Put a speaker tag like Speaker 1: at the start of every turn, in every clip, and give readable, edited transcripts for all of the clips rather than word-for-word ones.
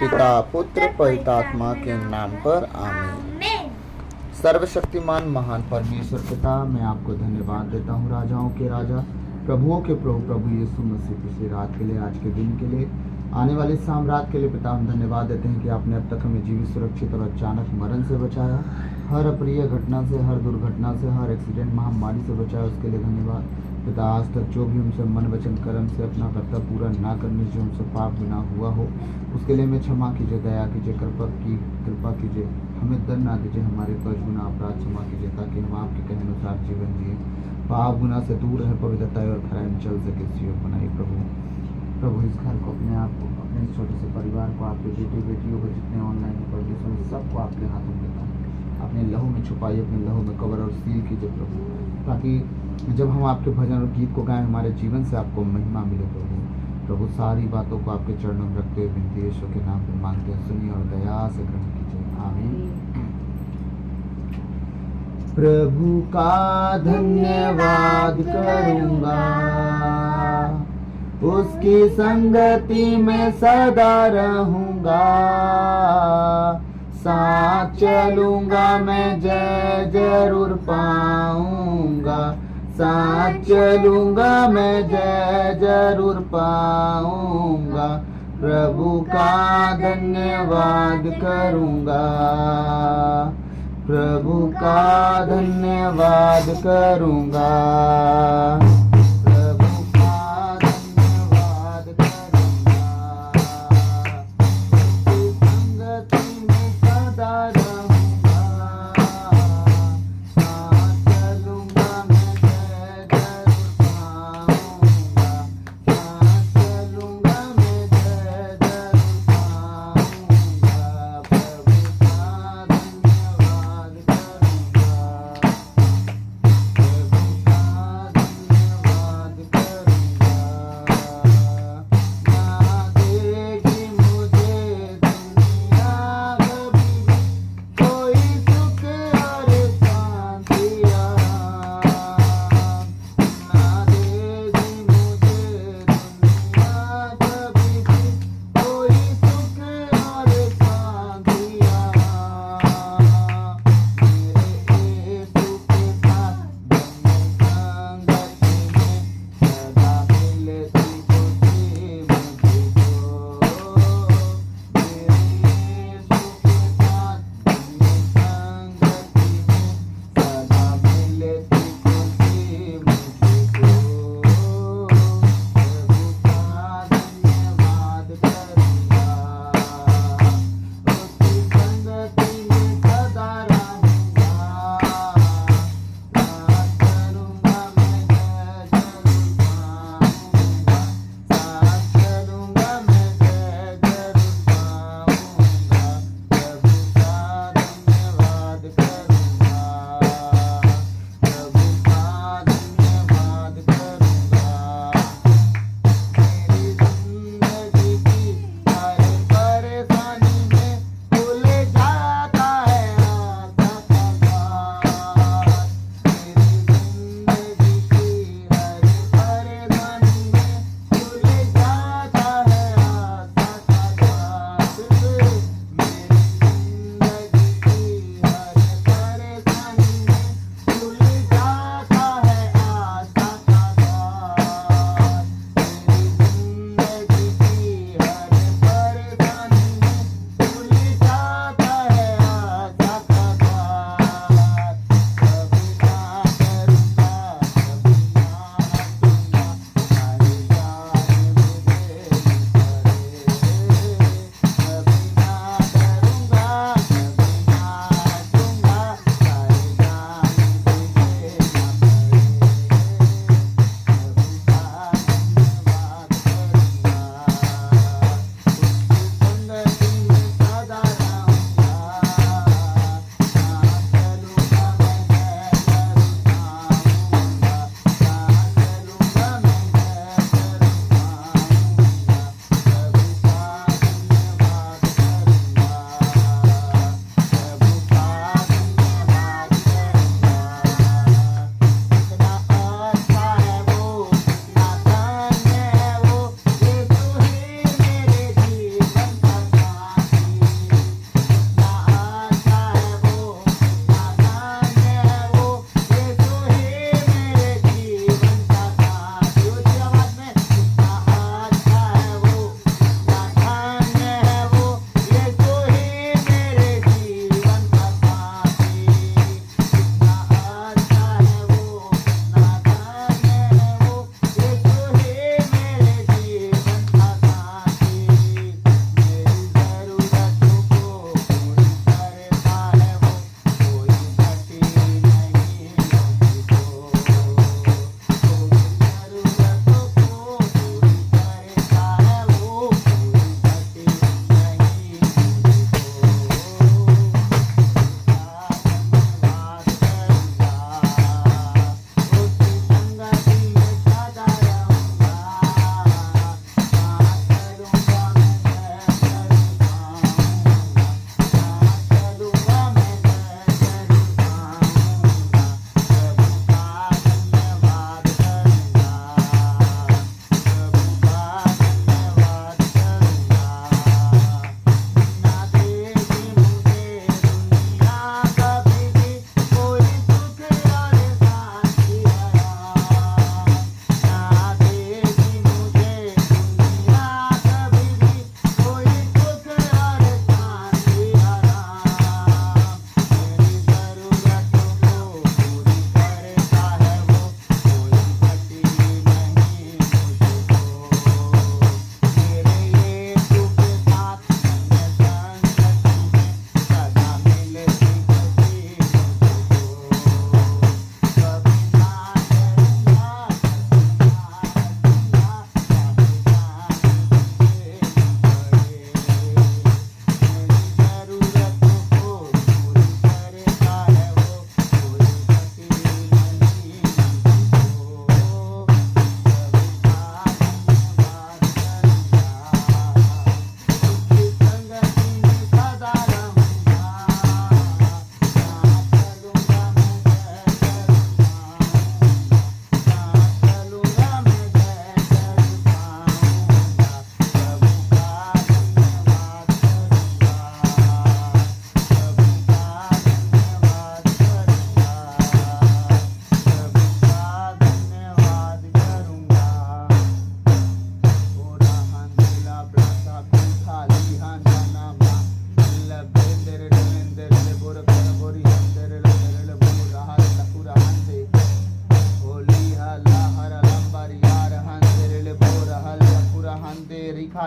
Speaker 1: पिता पुत्र पवित्रात्मा के नाम पर आमीन। सर्वशक्तिमान महान परमेश्वर पिता, मैं आपको धन्यवाद देता हूँ, राजाओं के राजा प्रभुओं के प्रभु प्रभु यीशु मसीह, पिछली रात के लिए, आज के दिन के लिए, आने वाली शाम रात के लिए पिता हम धन्यवाद देते हैं कि आपने अब तक हमें जीवित, सुरक्षित और अचानक मरण से बचाया, हर अप्रिय घटना से, हर दुर्घटना से, हर एक्सीडेंट महामारी से बचाया, उसके लिए धन्यवाद पिता। आज तक जो भी हमसे मन वचन कर्म से अपना कर्तव्य पूरा ना करने से हमसे पाप बिना हुआ हो, उसके लिए हमें क्षमा कीजिए, दया कीजिए, कृपा कीजिए, हमें दंड ना दीजिए, हमारे कर्ज गुना अपराध क्षमा कीजिए, ताकि हम आपके कहे अनुसार जीवन जिए, पाप गुना से दूर रहे, पवित्रता और खराई में चल सके। इसी बनाइए प्रभु इस घर को, अपने आप को, अपने इस छोटे से परिवार को, आपके बेटे बेटियों को, जितने ऑनलाइन परदेश में, सबको आपके हाथों में देता हूँ। अपने लहू में छुपाइए, अपने लहू में कवर और सील कीजिए प्रभु, ताकि जब हम आपके भजन और गीत को गाएं, हमारे जीवन से आपको महिमा मिले प्रभु। सारी बातों को आपके चरणों में रखते हुए विनती यीशु के नाम पर मांगते हैं, सुनिए और दया से ग्रहण कीजिए, आमीन। प्रभु का धन्यवाद करूंगा, उसकी संगति में सदा रहूंगा, साथ चलूंगा मैं, जय जरूर पाऊंगा, साथ चलूंगा मैं, जय जरूर पाऊंगा, प्रभु का धन्यवाद करूंगा, प्रभु का धन्यवाद करूंगा, प्रभु का धन्यवाद करूंगा, उसकी संगति में सदा रहूंगा, साथ चलूंगा मैं, जय जरूर पाऊंगा, साथ चलूंगा मैं, जय जरूर पाऊंगा, प्रभु का धन्यवाद करूंगा, प्रभु का धन्यवाद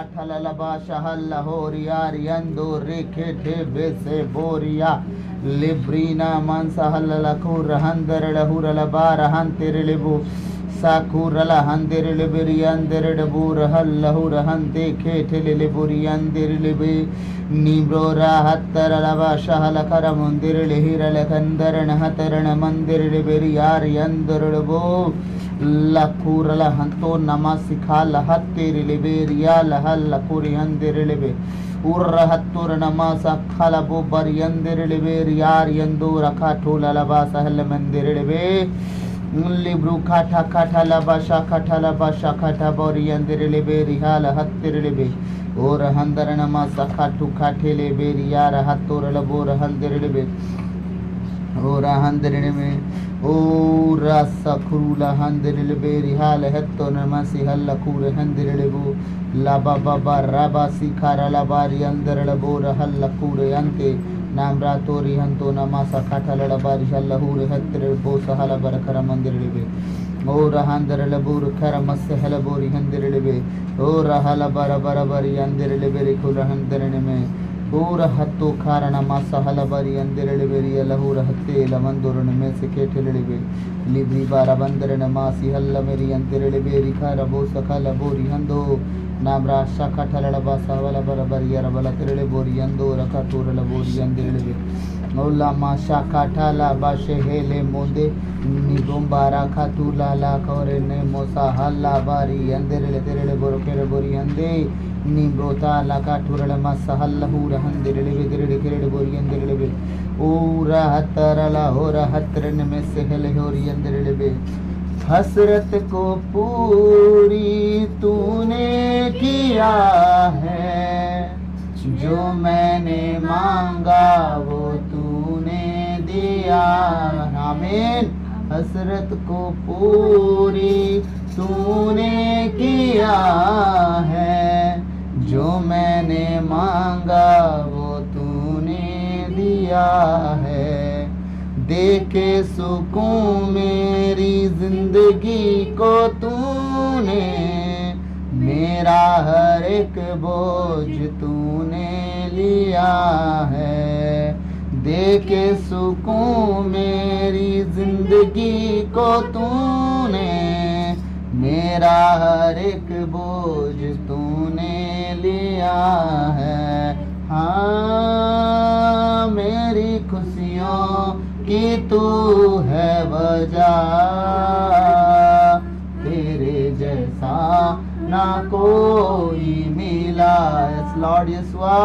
Speaker 1: katalaba shahalla horia riando rekete bese boria librina mansa halala kurhandar lahura bara hanterelebu sakurala handereleberiandere burhallahura hante keteleburianderelebe Nibrora hattaralava shahala karamundir lehirala kandarana hatarana mandir beriyar yandarabo lakurala hanto namasikha lahattir leberiya lahal lakuri handir lebe urra hattur namasa khalabo bar yandir leberiyar yandura khatula lava sahal mandir lebe libru kata kata lava shakata lava shakata bori yandir lebe rihala hattir lebe और हंदर नमा सखा टुखा ठेले बेरिया रहतोर लबोर हंदर बे और हंदर में और सखरूला हंदर berry हाल हत्तो नमा सिहल लखूर हंदर लेबो लाबा बाबा राबा सिखारा लाबारी अंदर लबोर हल लखूर अंते नाम रातोरी हंतो नमा सखा ठल लबारी हल लहूर हत्तर बो सहल बरकर मंदिर लेबे और हंदर लबूर खर मस हल बोरी हंदर लेबे और हल बर बर बरी अंदर लेबेरी खुल हंदर में और हत्तो खारण मस हल बरी अंदर लेबेरी लहूर हत्ते लमंदुर में से केठल लेबे लिबरी बार बंदर मासी हल मेरी अंदर लेबेरी खर बो सखल बोरी हंदो नाम राशा कठल लबा सहल बर बरी रबल तिरले बोरी अंदो रखा तोरल बोरी अंदर लेबे औला माशा काठाला बाशे हेले मोंदे निगोंबारा खातूला ला कोरे ने मोसा हल्ला बारी अंदरले तेरले बोरकेरे बोरी अंदे निब्रोता ला काठुरल मस हल्ला हूर हंदरले बेदरले केरले बोरी अंदरले बे ओरा हतरला होरा हतरन में से हेले होरी अंदरले बे हसरत को पूरी तूने किया है जो मैंने मांगा वो तूने दिया आमीन हसरत को पूरी तूने किया है जो मैंने मांगा वो तूने दिया है दे के सुकून मेरी जिंदगी को तूने मेरा हर एक बोझ तूने लिया है दे के सुकून मेरी जिंदगी को तूने मेरा हर एक बोझ तूने लिया है हाँ मेरी खुशियों की तू है वजह तेरे जैसा ना कोई मिला लॉर्ड यीशुआ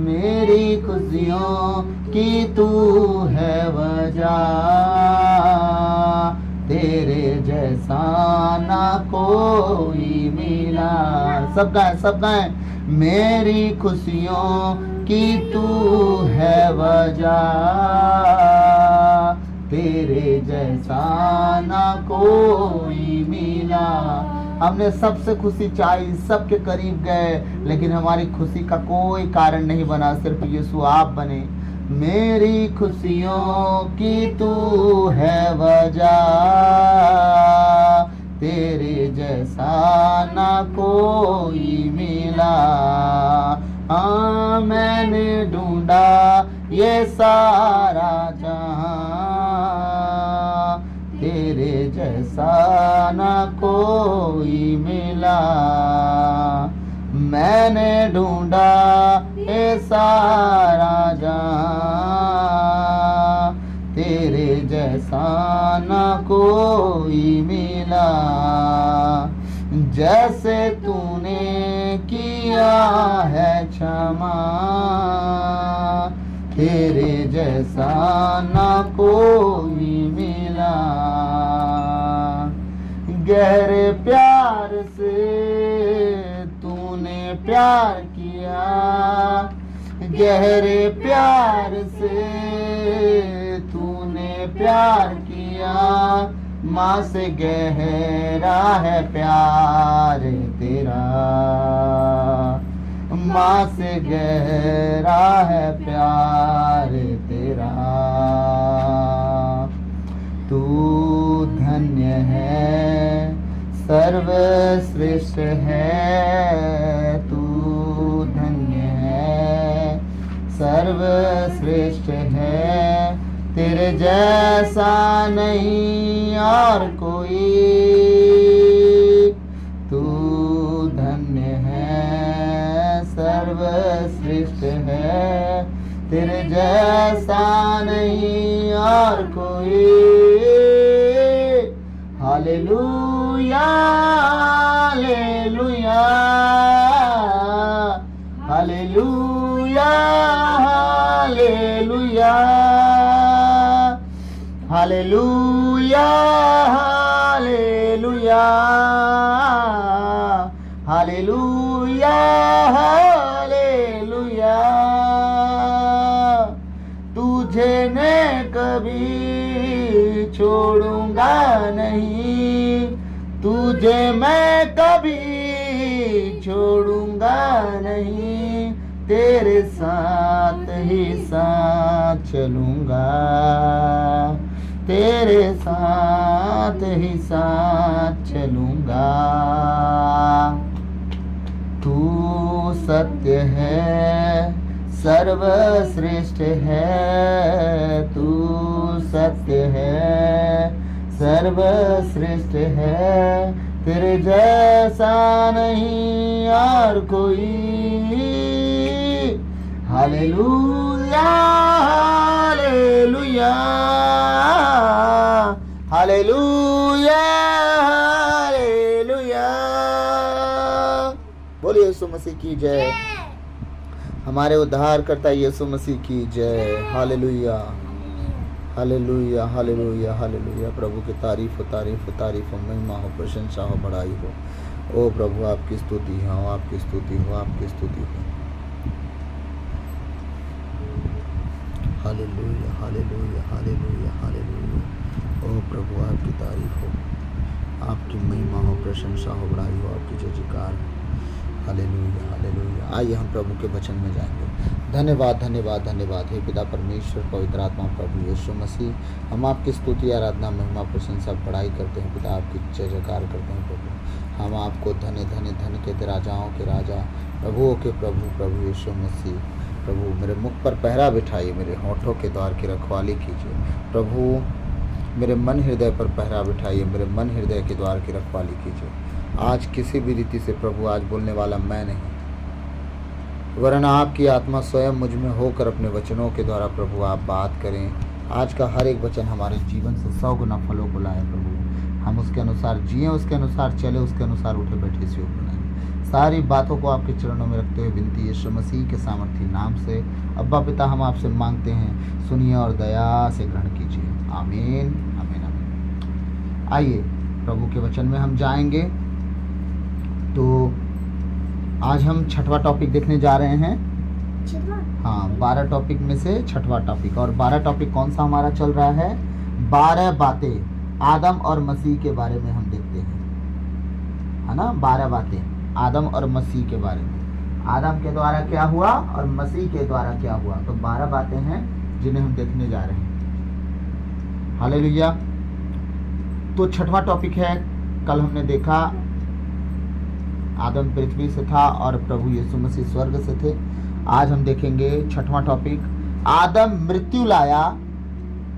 Speaker 1: मेरी खुशियों की तू है वजह तेरे जैसा ना कोई मिला सब गाएं मेरी खुशियों की तू है वजह तेरे जैसा ना कोई मिला हमने सबसे खुशी चाही सबके करीब गए लेकिन हमारी खुशी का कोई कारण नहीं बना सिर्फ यीशु आप बने मेरी खुशियों की तू है वजह तेरे जैसा ना कोई मिला हाँ मैंने ढूंढा ये सारा जहां तेरे जैसा ना कोई मिला मैंने ढूंढा ये सारा जहां तेरे जैसा ना कोई मिला जैसे तूने किया है क्षमा तेरे जैसा ना कोई मिला गहरे प्यार से तूने प्यार किया गहरे प्यार से तूने प्यार किया माँ से गहरा है प्यार तेरा माँ से गहरा है प्यार तेरा तू धन्य है सर्वश्रेष्ठ है तू सर्वश्रेष्ठ है, तेरे जैसा नहीं और कोई। तू धन्य है, सर्वश्रेष्ठ है, तेरे जैसा नहीं और कोई। Hallelujah hallelujah hallelujah hallelujah hallelujah hallelujah hallelujah hallelujah. तुझे मैं कभी छोड़ूंगा नहीं, तुझे मैं कभी छोड़ूंगा नहीं, तेरे साथ ही साथ चलूंगा, तेरे साथ ही साथ चलूंगा। तू सत्य है, सर्वश्रेष्ठ है, तू सत्य है, सर्वश्रेष्ठ है, तेरे जैसा नहीं और कोई। Hallelujah hallelujah hallelujah hallelujah. बोलिए यीशु मसीह की जय, हमारे उद्धारकर्ता यीशु मसीह की जय। Hallelujah hallelujah hallelujah hallelujah. प्रभु की तारीफ हो, तारीफ हो, तारीफ हो, महिमा हो, प्रशंसा हो, बड़ाई हो। ओ प्रभु आपकी स्तुति हो, आपकी स्तुति हो, आपकी स्तुति हो। Hallelujah hallelujah hallelujah hallelujah. ओ प्रभु आपकी तारीफ हो, आपकी महिमा हो, प्रशंसा हो, बड़ाई हो, आपकी जय जयकार। Hallelujah hallelujah. आइए हम प्रभु के वचन में जाएंगे। धन्यवाद धन्यवाद धन्यवाद हे पिता परमेश्वर, पवित्र आत्मा, प्रभु यीशु मसीह, हम आपकी स्तुति, आराधना, महिमा, प्रशंसा, बड़ाई करते हैं पिता, आपकी जय जयकार करते हैं प्रभु। हम आपको धन्य धन्य धन्य कहते, राजाओं के राजा, प्रभुओं के प्रभु, प्रभु यीशु मसीह। प्रभु मेरे मुख पर पहरा बिठाइए, मेरे होठों के द्वार की रखवाली कीजिए प्रभु। मेरे मन हृदय पर पहरा बिठाइए, मेरे मन हृदय के द्वार की रखवाली कीजिए। आज किसी भी रीति से प्रभु आज बोलने वाला मैं नहीं, वरन आपकी आत्मा स्वयं मुझ में होकर अपने वचनों के द्वारा प्रभु आप बात करें। आज का हर एक वचन हमारे जीवन से 100 गुना फलों को लाए प्रभु। हम उसके अनुसार जिए, उसके अनुसार चले, उसके अनुसार उठे बैठे से बनाए। सारी बातों को आपके चरणों में रखते हुए विनती यीशु मसीह के सामर्थी नाम से अब्बा पिता हम आपसे मांगते हैं, सुनिए और दया से ग्रहण कीजिए। आमीन आमीन आमीन। आइए प्रभु के वचन में हम जाएंगे। तो आज हम 6वां टॉपिक देखने जा रहे हैं। हाँ, 12 टॉपिक में से 6वां टॉपिक। और 12 टॉपिक कौन सा हमारा चल रहा है? 12 बातें आदम और मसीह के बारे में हम देखते हैं, है ना। 12 बातें आदम और मसीह के बारे में। आदम के द्वारा क्या हुआ और मसीह के द्वारा क्या हुआ, तो 12 बातें हैं जिन्हें हम देखने जा रहे हैं। हालेलुया। तो 6वां टॉपिक है, कल हमने देखा आदम पृथ्वी से था और प्रभु यीशु मसीह स्वर्ग से थे। आज हम देखेंगे 6वां टॉपिक, आदम मृत्यु लाया।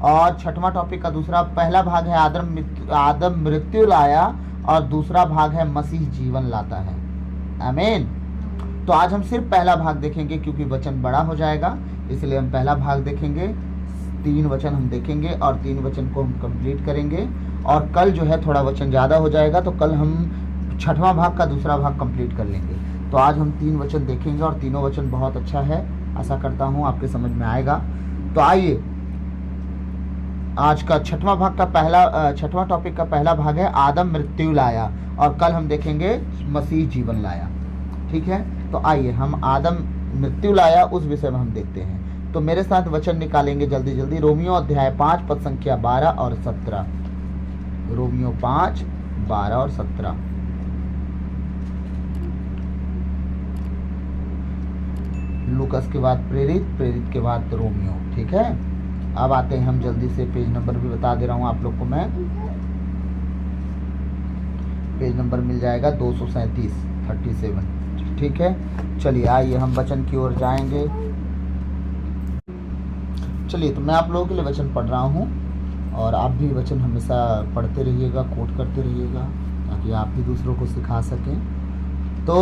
Speaker 1: और 6वां टॉपिक का दूसरा पहला भाग है आदम मृत्यु लाया और दूसरा भाग है मसीह जीवन लाता है। आमीन। तो आज हम सिर्फ पहला भाग देखेंगे क्योंकि वचन बड़ा हो जाएगा, इसलिए हम पहला भाग देखेंगे। 3 वचन हम देखेंगे और 3 वचन को हम कंप्लीट करेंगे। और कल जो है थोड़ा वचन ज़्यादा हो जाएगा, तो कल हम 6वां भाग का दूसरा भाग कंप्लीट कर लेंगे। तो आज हम 3 वचन देखेंगे और तीनों वचन बहुत अच्छा है, आशा करता हूँ आपके समझ में आएगा। तो आइए, आज का 6वां भाग का 6वां टॉपिक का पहला भाग है आदम मृत्यु लाया और कल हम देखेंगे मसीह जीवन लाया। ठीक है, तो आइए हम आदम मृत्यु लाया उस विषय में हम देखते हैं। तो मेरे साथ वचन निकालेंगे जल्दी जल्दी। रोमियो अध्याय 5 पद संख्या 12 और 17। रोमियो 5, 12 और 17। लूकस के बाद प्रेरित के बाद रोमियो। ठीक है, अब आते हैं हम जल्दी से, पेज नंबर भी बता दे रहा हूँ आप लोग को मैं। पेज नंबर मिल जाएगा 237। ठीक है, चलिए आइए हम वचन की ओर जाएंगे। चलिए, तो मैं आप लोगों के लिए वचन पढ़ रहा हूँ और आप भी वचन हमेशा पढ़ते रहिएगा, कोट करते रहिएगा, ताकि आप भी दूसरों को सिखा सकें। तो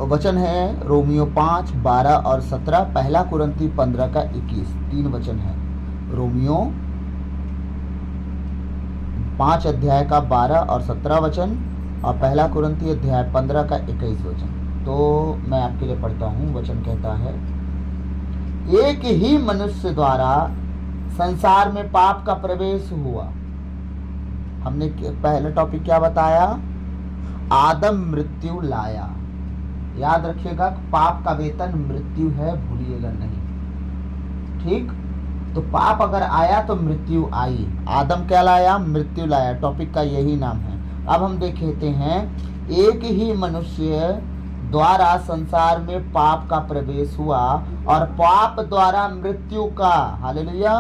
Speaker 1: वचन है रोमियो 5, 12 और 17, पहला कुरंती 15 का 21, 3 वचन है। रोमियो 5 अध्याय का 12 और 17 वचन और पहला कुरंती अध्याय 15 का 21 वचन। तो मैं आपके लिए पढ़ता हूँ। वचन कहता है, एक ही मनुष्य द्वारा संसार में पाप का प्रवेश हुआ। हमने पहला टॉपिक क्या बताया? आदम मृत्यु लाया। याद रखिएगा, पाप का वेतन मृत्यु है, भूलिएगा नहीं। ठीक, तो पाप अगर आया तो मृत्यु आई। आदम क्या लाया? मृत्यु लाया। टॉपिक का यही नाम है। अब हम देखते हैं, एक ही मनुष्य द्वारा संसार में पाप का प्रवेश हुआ और पाप द्वारा मृत्यु का, हालेलुया,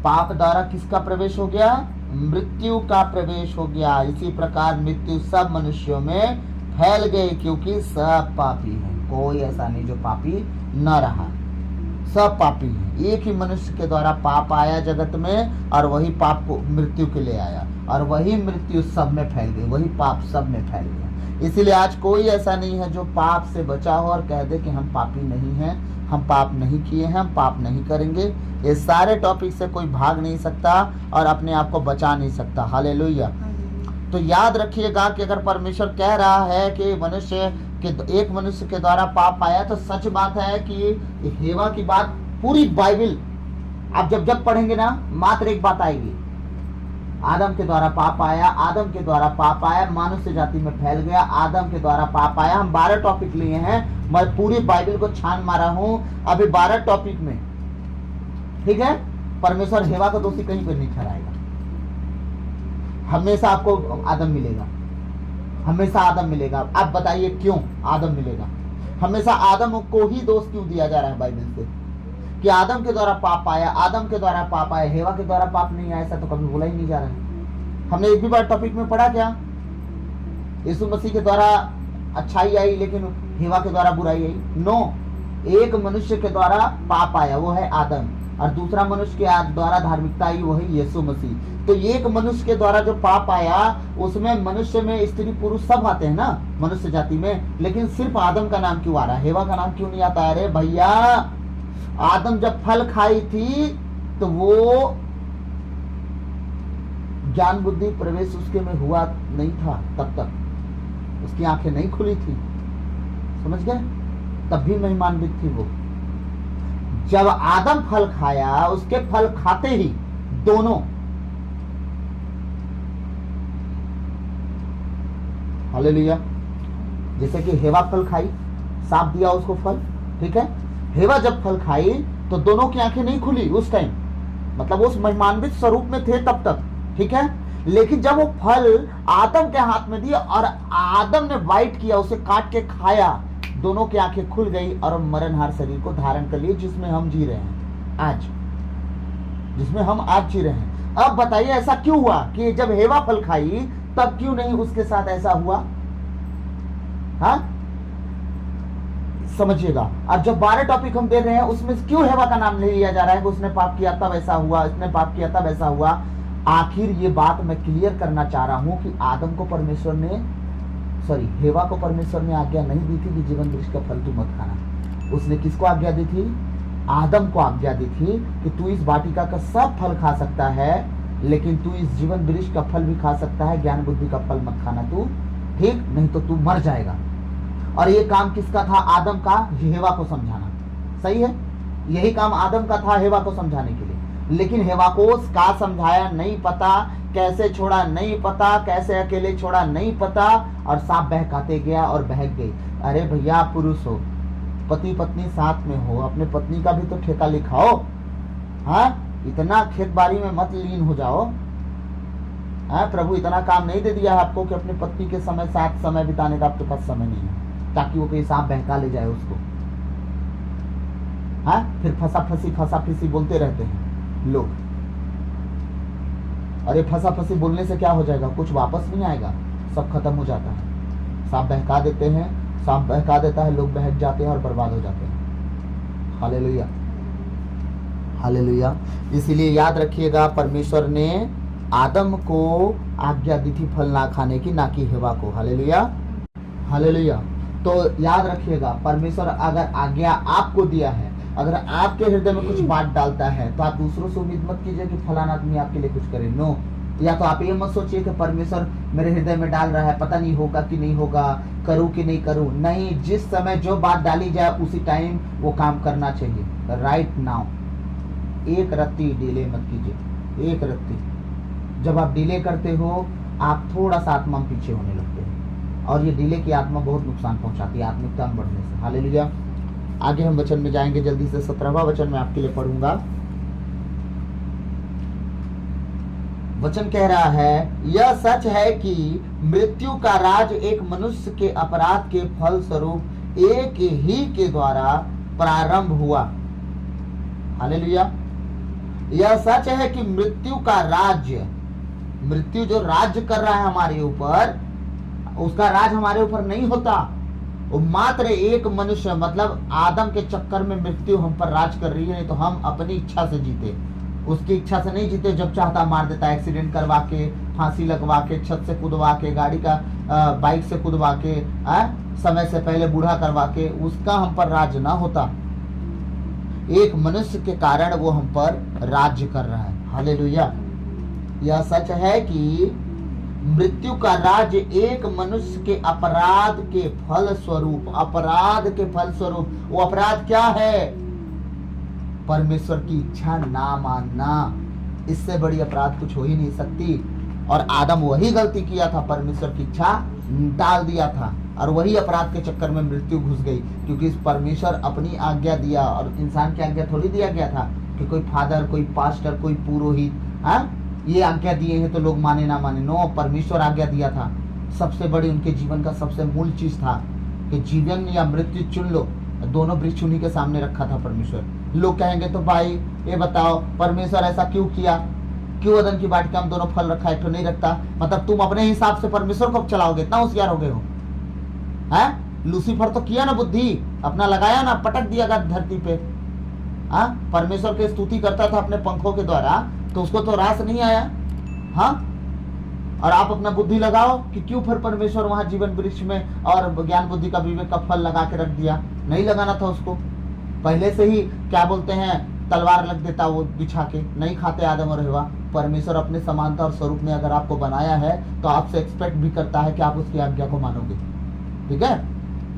Speaker 1: पाप द्वारा किसका प्रवेश हो गया? मृत्यु का प्रवेश हो गया। इसी प्रकार मृत्यु सब मनुष्यों में फैल गई, क्योंकि सब पापी हैं। कोई ऐसा नहीं जो पापी न रहा, सब पापी हैं। एक ही मनुष्य के द्वारा पाप आया जगत में और वही पाप को मृत्यु के लिए आया और वही मृत्यु सब में फैल गई, वही पाप सब में फैल गया। इसीलिए आज कोई ऐसा नहीं है जो पाप से बचा हो और कह दे कि हम पापी नहीं हैं, हम पाप नहीं किए हैं, हम पाप नहीं करेंगे। ये सारे टॉपिक से कोई भाग नहीं सकता और अपने आप को बचा नहीं सकता। हालेलुया। तो याद रखिएगा कि अगर परमेश्वर कह रहा है कि मनुष्य के एक मनुष्य के द्वारा पाप आया, तो सच बात है कि हेवा की बात पूरी बाइबल आप जब पढ़ेंगे ना, मात्र एक बात आएगी, आदम के द्वारा पाप आया, आदम के द्वारा पाप आया, मनुष्य जाति में फैल गया, आदम के द्वारा पाप आया। हम 12 टॉपिक लिए हैं, मैं पूरी बाइबल को छान मारा हूं अभी 12 टॉपिक में। ठीक है, परमेश्वर हेवा को दोषी कहीं पर नहीं ठहराएगा। हमेशा आपको आदम मिलेगा, हमेशा आदम मिलेगा। आप बताइए क्यों आदम मिलेगा? हमेशा आदम को ही दोष क्यों दिया जा रहा है बाइबल से कि आदम के द्वारा पाप आया, आदम के द्वारा पाप आया, हेवा के द्वारा पाप नहीं आया? ऐसा तो कभी बोला ही नहीं जा रहा है। हमने एक भी बार टॉपिक में पढ़ा क्या? यीशु मसीह के द्वारा अच्छाई आई लेकिन हेवा के द्वारा बुराई आई? नो, एक मनुष्य के द्वारा पाप आया, वो है आदम, और दूसरा मनुष्य के द्वारा धार्मिकता आई, वो है यीशु मसीह। तो एक मनुष्य के द्वारा जो पाप आया उसमें मनुष्य में स्त्री पुरुष सब आते हैं ना मनुष्य जाति में, लेकिन सिर्फ आदम का नाम क्यों आ रहा है? हेवा का नाम क्यों नहीं आता? अरे भैया, आदम जब फल खाई थी तो वो ज्ञान बुद्धि प्रवेश उसके में हुआ नहीं था, तब तक उसकी आंखें नहीं खुली थी, समझ गए? तब भी महिमान्वित थी वो। जब आदम फल खाया, उसके फल खाते ही दोनों, हालेलुया, जैसे कि हेवा फल खाई, सांप दिया उसको फल, ठीक है? हेवा जब फल खाई तो दोनों की आंखें नहीं खुली उस टाइम, मतलब उस महिमान्वित स्वरूप में थे तब तक, ठीक है? लेकिन जब वो फल आदम के हाथ में दिया और आदम ने बाइट किया, उसे काट के खाया, दोनों की आंखें खुल गई और मरणहार शरीर को धारण कर लिए, जिसमें हम जी रहे हैं आज, जिसमें हम आज जी रहे हैं। अब बताइए ऐसा क्यों हुआ कि जब हेवा फल खाई तब क्यों नहीं उसके साथ ऐसा हुआ? हाँ, समझिएगा। अब जब 12 टॉपिक हम दे रहे हैं उसमें क्यों हेवा का नाम नहीं लिया जा रहा है कि उसने पाप किया तब ऐसा हुआ, इसने पाप किया तब ऐसा हुआ? आखिर ये बात मैं क्लियर करना चाह रहा हूं कि आदम को परमेश्वर ने, सॉरी, हेवा को परमेश्वर ने आज्ञा नहीं दी थी कि जीवन वृक्ष का फल तू मत खाना। उसने किसको आज्ञा दी थी? आदम को आज्ञा दी थी कि तू इस वाटिका का सब फल खा सकता है, लेकिन तू इस जीवन वृक्ष का फल भी खा सकता है, ज्ञान बुद्धि का फल मत खाना तू, ठीक? नहीं तो तू मर जाएगा। और ये काम किसका था? आदम का, हेवा को समझाना, सही है? यही काम आदम का था, हेवा को समझाने के लिए। लेकिन हेवा को का समझाया नहीं पता, कैसे छोड़ा नहीं पता, कैसे अकेले छोड़ा नहीं पता, और सांप बहकाते गया और बहक गई। अरे भैया, पुरुष हो, पति पत्नी साथ में हो, अपने पत्नी का भी तो ठेका लिखाओ। हाँ, इतना खेत बाड़ी में मत लीन हो जाओ। हाँ, प्रभु इतना काम नहीं दे दिया है आपको कि अपनी पत्नी के समय साथ समय बिताने का आपके पास समय नहीं है, ताकि वो कहीं सांप बहका ले जाए उसको। हाँ, फिर फंसा फंसी बोलते रहते हैं लोग। अरे फंसा फंसी बोलने से क्या हो जाएगा? कुछ वापस नहीं आएगा, सब खत्म हो जाता है। सांप बहका देते हैं, सांप बहका देता है, लोग बहक जाते हैं और बर्बाद हो जाते हैं। हालेलुया। हालेलुया। इसीलिए याद रखिएगा, परमेश्वर ने आदम को आज्ञा दी थी फल ना खाने की, ना कि हवा को। Hallelujah, hallelujah. तो याद रखिएगा, परमेश्वर अगर आज्ञा आपको दिया है, अगर आपके हृदय में कुछ बात डालता है, तो आप दूसरों से उम्मीद मत कीजिए कि फलाना आदमी आपके लिए कुछ करे। नो। या तो आप ये मत सोचिए कि परमेश्वर मेरे हृदय में डाल रहा है, पता नहीं होगा कि नहीं होगा, करूं कि नहीं करूं। नहीं, जिस समय जो बात डाली जाए उसी टाइम वो काम करना चाहिए, राइट नाउ। एक रत्ती डिले मत कीजिए, एक रत्ती। जब आप डिले करते हो, आप थोड़ा सा आत्मा में पीछे होने लगते हैं, और ये डिले की आत्मा बहुत नुकसान पहुंचाती है आत्मिकता में बढ़ने से। हालेलुया। आगे हम वचन में जाएंगे जल्दी से। 17वां वचन मैं आपके लिए पढ़ूंगा। वचन कह रहा है, यह सच है कि मृत्यु का राज एक मनुष्य के अपराध के फल स्वरूप एक ही के द्वारा प्रारंभ हुआ। हालेलुया। यह सच है कि मृत्यु का राज्य, मृत्यु जो राज्य कर रहा है हमारे ऊपर, उसका राज हमारे ऊपर नहीं होता। वो मात्र एक मनुष्य, मतलब आदम के चक्कर में मृत्यु हम पर राज कर रही है। नहीं तो हम अपनी इच्छा से जीते, उसकी इच्छा से नहीं जीते। जब चाहता मार देता, एक्सीडेंट करवा के, फांसी लगवा के, छत से कूदवा के, गाड़ी का बाइक से कूदवा के, समय से पहले बूढ़ा करवा के, उसका हम पर राज ना होता। एक मनुष्य के कारण वो हम पर राज्य कर रहा है। हालेलुया। यह सच है कि मृत्यु का राज्य एक मनुष्य के अपराध के फल स्वरूप, अपराध के फल स्वरूप। वो अपराध क्या है? परमेश्वर की इच्छा ना मानना। इससे बड़ी अपराध कुछ हो ही नहीं सकती। और आदम वही गलती किया था, परमेश्वर की इच्छा डाल दिया था, और वही अपराध के चक्कर में मृत्यु घुस गई। क्योंकि परमेश्वर अपनी आज्ञा दिया, और इंसान की आज्ञा थोड़ी दिया गया था कि कोई फादर, कोई पास्टर, कोई पुरोहित ये आज्ञा दिए हैं तो लोग माने ना माने। नो, परमेश्वर आज्ञा दिया था। सबसे बड़ी उनके जीवन का सबसे मूल चीज था कि जीवन या मृत्यु चुन लो। दोनों वृक्ष उन्हीं के सामने रखा था परमेश्वर। लोग कहेंगे तो भाई ये बताओ, परमेश्वर ऐसा क्यों किया? क्यों अदन की वाटिका में दोनों फल रखा, एक तो नहीं रखता? मतलब तुम अपने हिसाब से परमेश्वर को चलाओगे, इतना होशियार हो गए हो। हैं? लूसीफर तो किया ना बुद्धि, अपना लगाया ना, पटक दिया गया धरती पे। परमेश्वर की स्तुति करता था अपने पंखों के द्वारा, तो उसको तो रास नहीं आया। हाँ, और आप अपना बुद्धि लगाओ कि क्यों फिर परमेश्वर वहां जीवन वृक्ष में और ज्ञान बुद्धि का विवेक का फल लगा के रख दिया? नहीं लगाना था उसको, पहले से ही क्या बोलते हैं, तलवार लग देता वो बिछा के, नहीं खाते आदम और हवा। परमेश्वर अपने समानता और स्वरूप में अगर आपको बनाया है तो आपसे एक्सपेक्ट भी करता है कि आप उसकी आज्ञा को मानोगे। ठीक है,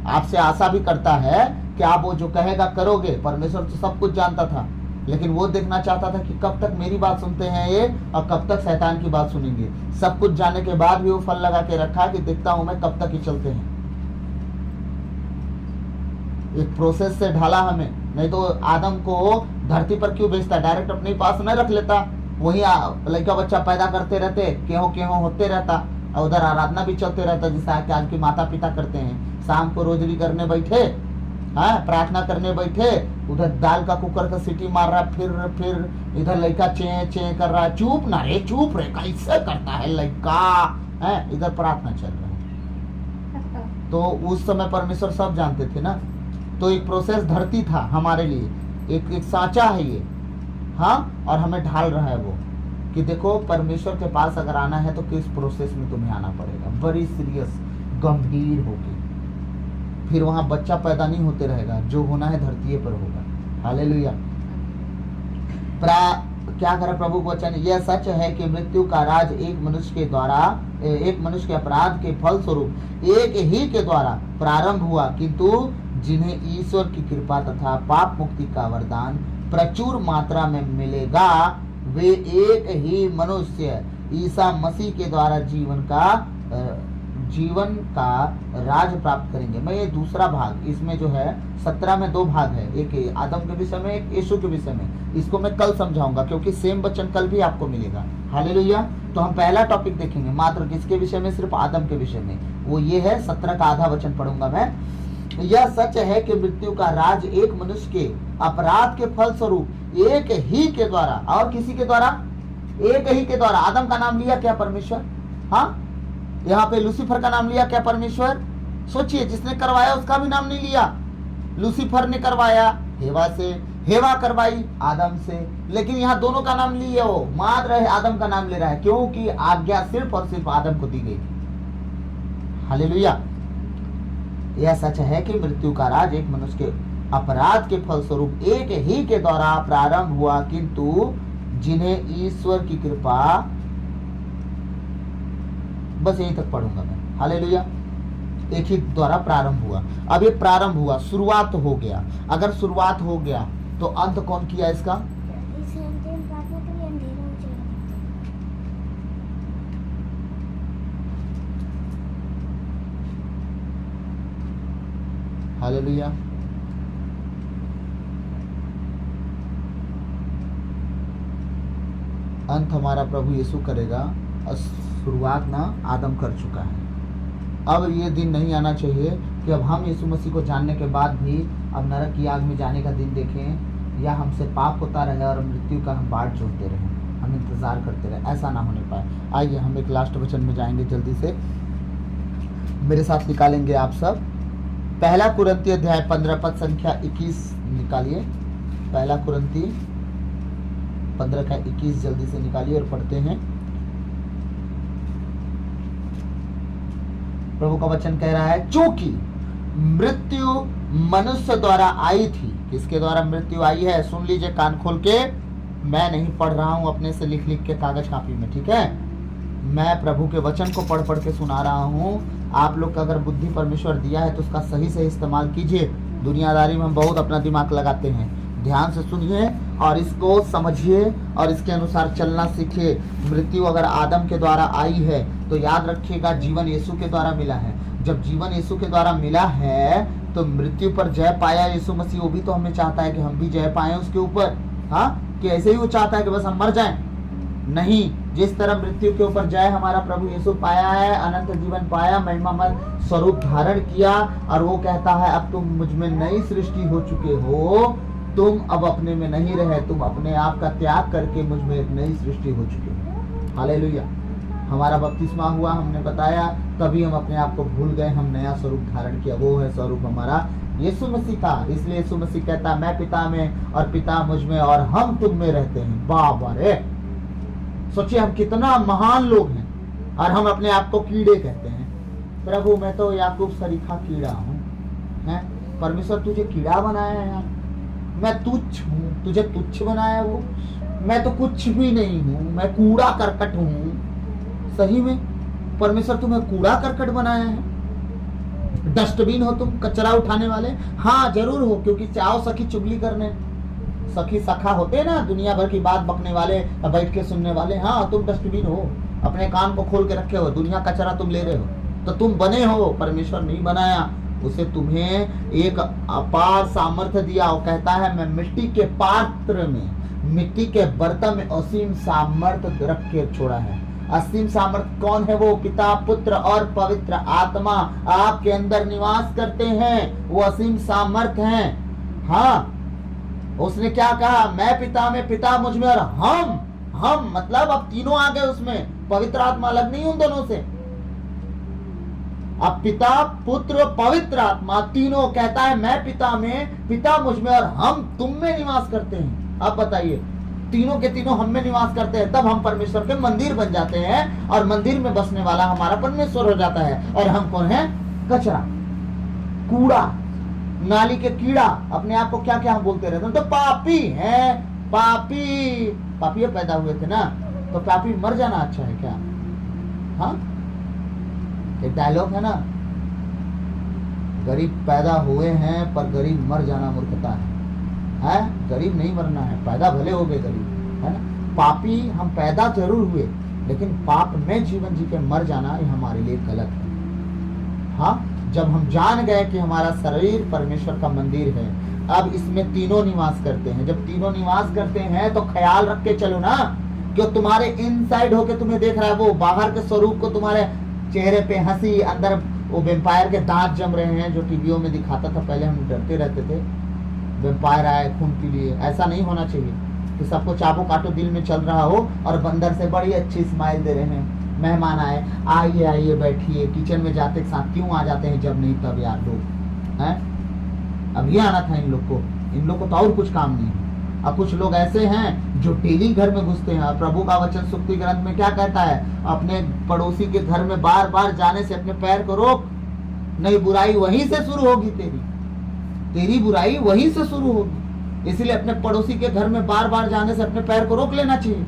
Speaker 1: आपसे आशा भी करता है कि आप वो जो कहेगा करोगे। परमेश्वर तो सब कुछ जानता था, लेकिन वो देखना चाहता था कि कब तक मेरी बात सुनते हैं ये, और कब तक शैतान की बात सुनेंगे। सब कुछ जानने के बाद भी वो फल लगा के रखा कि देखता हूं मैं कब तक ही चलते हैं। एक प्रोसेस से ढाला हमें, नहीं तो आदम को धरती पर क्यों भेजता? डायरेक्ट अपने पास न रख लेता, वही लड़का बच्चा पैदा करते रहते, केहों होते रहता, और उधर आराधना भी चलते रहता, जैसा आज के माता पिता करते हैं। शाम को रोजरी करने बैठे, प्रार्थना करने बैठे, उधर दाल का कुकर का सीटी मार रहा, फिर इधर लड़का चे चे कर रहा। चुप ना रे, चुप रे, कैसे करता है लड़का? इधर प्रार्थना चल रहा है। तो उस समय परमेश्वर सब जानते थे ना। तो एक प्रोसेस धरती था हमारे लिए, एक सांचा है ये। हाँ, और हमें ढाल रहा है वो कि देखो परमेश्वर के पास अगर आना है तो किस प्रोसेस में तुम्हें आना पड़ेगा, बड़ी सीरियस, गंभीर होके। फिर वहां बच्चा पैदा नहीं होते रहेगा, जो होना है धरती पर होगा। हालेलुया। क्या करा प्रभु को वचन? यह सच है कि मृत्यु का राज एक मनुष्य के द्वारा, एक मनुष्य के अपराध के फल स्वरूप एक ही के द्वारा प्रारंभ हुआ, किंतु जिन्हें ईश्वर की कृपा तथा पाप मुक्ति का वरदान प्रचुर मात्रा में मिलेगा, वे एक ही मनुष्य ईसा मसीह के द्वारा जीवन का राज प्राप्त करेंगे। मैं ये दूसरा भाग, इसमें जो है 17 में 2 भाग है, एक आदम के विषय में, एक यीशु के विषय में। इसको मैं कल समझाऊंगा, क्योंकि सेम वचन कल भी आपको मिलेगा। हालेलुया। तो हम पहला टॉपिक देखेंगे मात्र किसके विषय में? सिर्फ आदम के विषय में। वो ये है 17 का आधा वचन पढ़ूंगा मैं। यह सच है कि मृत्यु का राज एक मनुष्य के अपराध के फल स्वरूप एक ही के द्वारा, और किसी के द्वारा? एक ही के द्वारा। आदम का नाम लिया क्या परमेश्वर? हाँ, यहाँ पे लूसीफर का नाम लिया क्या परमेश्वर? सोचिए, जिसने करवाया उसका भी नाम नहीं लिया। लूसीफर ने करवाया हेवा से, हेवा करवाई आदम से, लेकिन यहाँ दोनों का नाम लिए हो, मात्र है आदम का नाम ले रहा है, क्योंकि आज्ञा सिर्फ और सिर्फ आदम को दी गई थी। हालेलुया। यह सच है कि मृत्यु का राज एक मनुष्य के अपराध के फलस्वरूप एक ही के द्वारा प्रारंभ हुआ, किंतु जिन्हें ईश्वर की कृपा, बस यहीं तक पढ़ूंगा मैं। हालेलुया। एक ही द्वारा प्रारंभ हुआ। अब ये प्रारंभ हुआ, शुरुआत हो गया। अगर शुरुआत हो गया तो अंत कौन किया इसका? हालेलुया। अंत हमारा प्रभु यीशु करेगा, और शुरुआत ना आदम कर चुका है। अब ये दिन नहीं आना चाहिए कि अब हम यीशु मसीह को जानने के बाद भी अब नरक की आग में जाने का दिन देखें, या हमसे पाप होता रहे और मृत्यु का हम बाट जोड़ते रहें, हम इंतजार करते रहे, ऐसा ना होने पाए। आइए हम एक लास्ट वचन में जाएंगे, जल्दी से मेरे साथ निकालेंगे आप सब। पहला कुरिन्ती अध्याय 15 पद संख्या 21 निकालिए। पहला कुरिन्ती 15 का 21 जल्दी से निकालिए और पढ़ते हैं। प्रभु का वचन कह रहा है, चूंकि मृत्यु मनुष्य द्वारा आई थी। किसके द्वारा मृत्यु आई है? सुन लीजिए कान खोल के, मैं नहीं पढ़ रहा हूं अपने से लिख लिख के कागज कापी में, ठीक है? मैं प्रभु के वचन को पढ़ पढ़ के सुना रहा हूं। आप लोग का अगर बुद्धि परमेश्वर दिया है तो उसका सही से इस्तेमाल कीजिए। दुनियादारी में हम बहुत अपना दिमाग लगाते हैं। ध्यान से सुनिए और इसको समझिए और इसके अनुसार चलना सीखिए। मृत्यु अगर आदम के द्वारा आई है तो याद रखिएगा जीवन यीशु के द्वारा मिला है। जब जीवन यीशु के द्वारा मिला है तो मृत्यु पर जय पाया यीशु मसीह, वो भी तो हमें चाहता है कि हम भी जय पाए उसके ऊपर। हाँ, कि ऐसे ही वो चाहता है कि बस हम मर जाएं? नहीं, जिस तरह मृत्यु के ऊपर जय हमारा प्रभु यीशु पाया है, अनंत जीवन पाया, महिमामय स्वरूप धारण किया, और वो कहता है अब तुम मुझ में नई सृष्टि हो चुके हो, तुम अब अपने में नहीं रहे, तुम अपने आप का त्याग करके मुझ में एक नई सृष्टि हो चुके हो। हालेलुया। हमारा बपतिस्मा हुआ, हमने बताया, तभी हम अपने आप को भूल गए, हम नया स्वरूप धारण किया। वो है स्वरूप हमारा यीशु मसीह का। इसलिए यीशु मसीह कहता है, मैं पिता में और पिता मुझ में और हम तुम में रहते हैं। बाबा रे, सोचिए हम कितना महान लोग हैं और हम अपने आप को कीड़े कहते हैं। प्रभु मैं तो याकूब सरीखा कीड़ा हूँ। हैं परमेश्वर, तुझे कीड़ा बनाया है यार, मैं तुच्छ हूँ, तुझे तुच्छ बनाया वो, मैं तो कुछ भी नहीं हूँ, मैं कूड़ा करकट हूँ। सही में परमेश्वर तुम्हें कूड़ा करकट बनाया है, डस्टबिन हो तुम, कचरा उठाने वाले। हाँ जरूर हो, क्योंकि चाहो सखी चुगली करने, सखी सखा होते ना, दुनिया भर की बात बकने वाले, बैठ के सुनने वाले। हाँ तुम डस्टबिन हो, अपने कान को खोल के रखे हो, दुनिया कचरा तुम ले रहे हो, तो तुम बने हो, परमेश्वर नहीं बनाया। उसे तुम्हें एक अपार सामर्थ्य दिया। वो कहता है मैं मिट्टी के पात्र में, मिट्टी के बर्तन में असीम सामर्थ्य रख के छोड़ा है। असीम सामर्थ्य कौन है? वो पिता, पुत्र और पवित्र आत्मा आपके अंदर निवास करते हैं, वो असीम सामर्थ्य हैं। हाँ, उसने क्या कहा? मैं पिता में, पिता मुझ में और हम मतलब अब तीनों आ गए उसमें, पवित्र आत्मा अलग नहीं उन दोनों से। अब पिता, पुत्र, पवित्र आत्मा तीनों, कहता है मैं पिता में, पिता मुझ में और हम तुम में निवास करते हैं। अब बताइए, तीनों के तीनों हम में निवास करते हैं, तब हम परमेश्वर के मंदिर बन जाते हैं और मंदिर में बसने वाला हमारा परमेश्वर हो जाता है। और हम कौन है? कचरा, कूड़ा, नाली के कीड़ा। अपने आप को क्या क्या हम बोलते रहते हैं? तो पापी है, पापी पैदा हुए थे ना, तो पापी मर जाना अच्छा है क्या? हाँ, एक डायलॉग है ना, गरीब पैदा हुए हैं पर गरीब मर जाना मूर्खता है। गरीब नहीं मरना है, पैदा भले हो गए गरीब, है ना। पापी हम पैदा जरूर हुए, लेकिन पाप में जीवन जी के मर जाना ये हमारे लिए गलत है। हाँ, जब हम जान गए कि हमारा शरीर परमेश्वर का मंदिर है, अब इसमें तीनों निवास करते हैं। जब तीनों निवास करते हैं तो ख्याल रख के चलो ना, कि तुम्हारे इनसाइड होके तुम्हें देख रहा है, वो बाहर के स्वरूप को, तुम्हारे चेहरे पे हंसी, अंदर वो वेम्पायर के दांत जम रहे हैं, जो टीवियों में दिखाता था पहले, हम डरते रहते थे वेम्पायर आए खून के लिए। ऐसा नहीं होना चाहिए कि सबको चाबू काटो दिल में चल रहा हो और बंदर से बड़ी अच्छी स्माइल दे रहे हैं। मेहमान आए, आइए आइए बैठिए, किचन में जाते के साथ क्यों आ जाते हैं? जब नहीं तब यार लोग हैं। अब ये आना था इन लोग को इन लोग को तो और कुछ काम नहीं है। अब कुछ लोग ऐसे हैं जो डेली घर में घुसते हैं। प्रभु का वचन सुक्ति ग्रंथ में क्या कहता है? अपने पड़ोसी के घर में बार बार जाने से अपने पैर को रोक, नहीं बुराई वहीं से शुरू होगी, तेरी बुराई वहीं से शुरू होगी। इसलिए अपने पड़ोसी के घर में बार बार जाने से अपने पैर को रोक लेना चाहिए।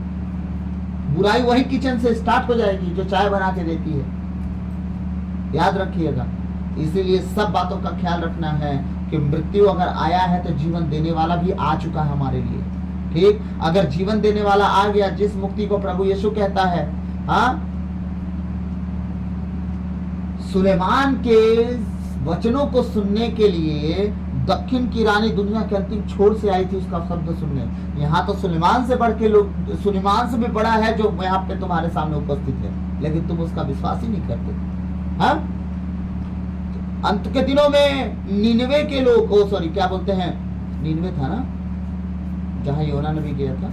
Speaker 1: बुराई वही किचन से स्टार्ट हो जाएगी जो चाय बना के देती है, याद रखिएगा। इसीलिए सब बातों का ख्याल रखना है कि मृत्यु अगर आया है तो जीवन देने वाला भी आ चुका है हमारे लिए। ठीक, अगर जीवन देने वाला आ गया, जिस मुक्ति को प्रभु यीशु कहता है, हाँ, सुलेमान के वचनों को सुनने के लिए दक्षिण की रानी दुनिया के अंतिम छोर से आई थी उसका शब्द सुनने। यहाँ तो सुलेमान से बढ़ के लोग, सुलेमान से भी बड़ा है जो यहाँ पे तुम्हारे सामने उपस्थित है, लेकिन तुम उसका विश्वास ही नहीं करते। हाँ, अंत के दिनों में नीनवे के लोग, क्या बोलते हैं, नीनवे था ना जहां योना नबी गया था,